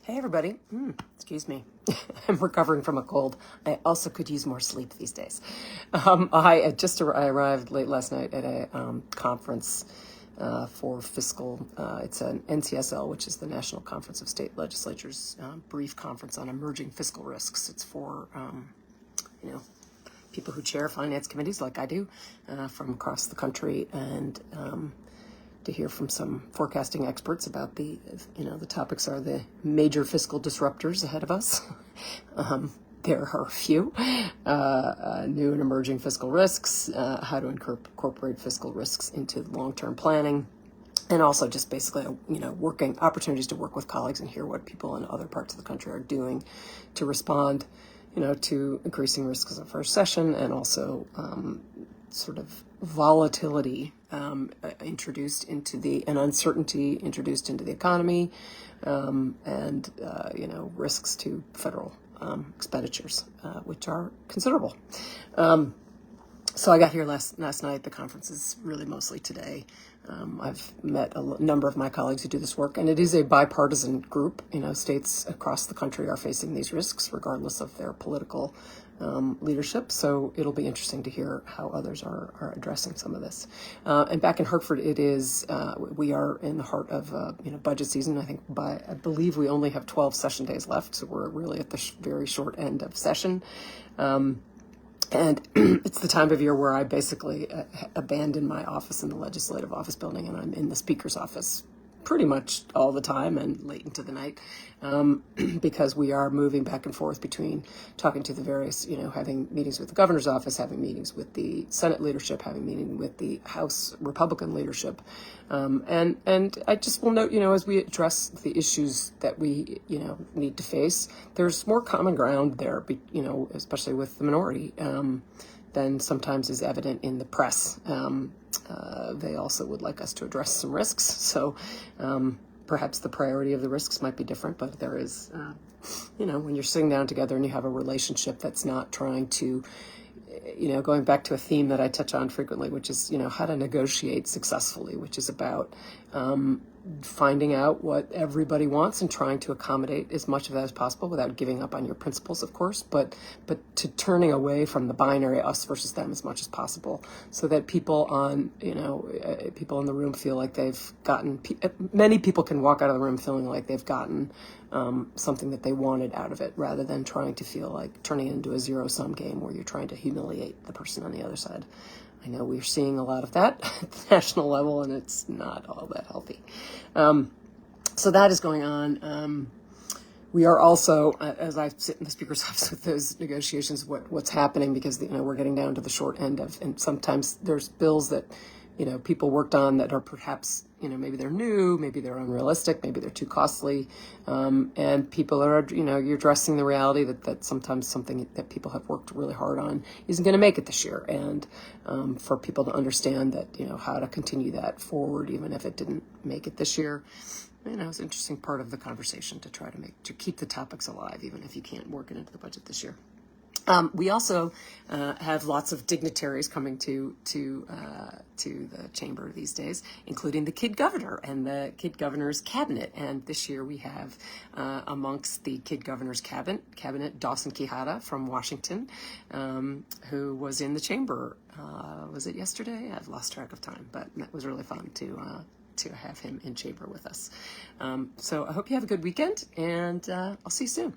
Hey, everybody. Excuse me. I'm recovering from a cold. I also could use more sleep these days. I arrived late last night at a conference for fiscal. It's an NCSL, which is the National Conference of State Legislatures, brief conference on emerging fiscal risks. It's for, people who chair finance committees like I do from across the country, and to hear from some forecasting experts about the topics are the major fiscal disruptors ahead of us. There are a few new and emerging fiscal risks, how to incorporate fiscal risks into long-term planning, and also just basically, working opportunities to work with colleagues and hear what people in other parts of the country are doing to respond, to increasing risks in the first session, and also sort of volatility introduced into and uncertainty introduced into the economy, and risks to federal expenditures, which are considerable. So I got here last night. The conference is really mostly today. I've met a number of my colleagues who do this work, and it is a bipartisan group. States across the country are facing these risks, regardless of their political leadership. So it'll be interesting to hear how others are addressing some of this. And back in Hartford, we are in the heart of budget season. I believe we only have 12 session days left, so we're really at the very short end of session. And it's the time of year where I basically abandon my office in the legislative office building, and I'm in the speaker's office pretty much all the time and late into the night, because we are moving back and forth between talking to the various, having meetings with the governor's office, having meetings with the Senate leadership, having meetings with the House Republican leadership. And I just will note, as we address the issues that we, need to face, there's more common ground there, especially with the minority, than sometimes is evident in the press. They also would like us to address some risks. So perhaps the priority of the risks might be different, but there is, when you're sitting down together and you have a relationship that's not trying to, going back to a theme that I touch on frequently, which is, how to negotiate successfully, which is about finding out what everybody wants and trying to accommodate as much of that as possible without giving up on your principles, of course, but to turning away from the binary us versus them as much as possible, so that people people in the room feel like they've gotten, many people can walk out of the room feeling like they've gotten something that they wanted out of it, rather than trying to feel like turning it into a zero-sum game where you're trying to humiliate the person on the other side. I know we're seeing a lot of that at the national level, and it's not all that healthy. So that is going on. We are also, as I sit in the speaker's office with those negotiations, what's happening, because we're getting down to the short end of, and sometimes there's bills that people worked on that are perhaps, maybe they're new, maybe they're unrealistic, maybe they're too costly. And people are, you're addressing the reality that sometimes something that people have worked really hard on isn't going to make it this year. And for people to understand that, how to continue that forward, even if it didn't make it this year, it's an interesting part of the conversation to try to keep the topics alive, even if you can't work it into the budget this year. We also have lots of dignitaries coming to the chamber these days, including the Kid Governor and the Kid Governor's cabinet. And this year we have amongst the Kid Governor's cabinet Dawson Quijada from Washington, who was in the chamber. Was it yesterday? I've lost track of time, but that was really fun to have him in chamber with us. So I hope you have a good weekend, and I'll see you soon.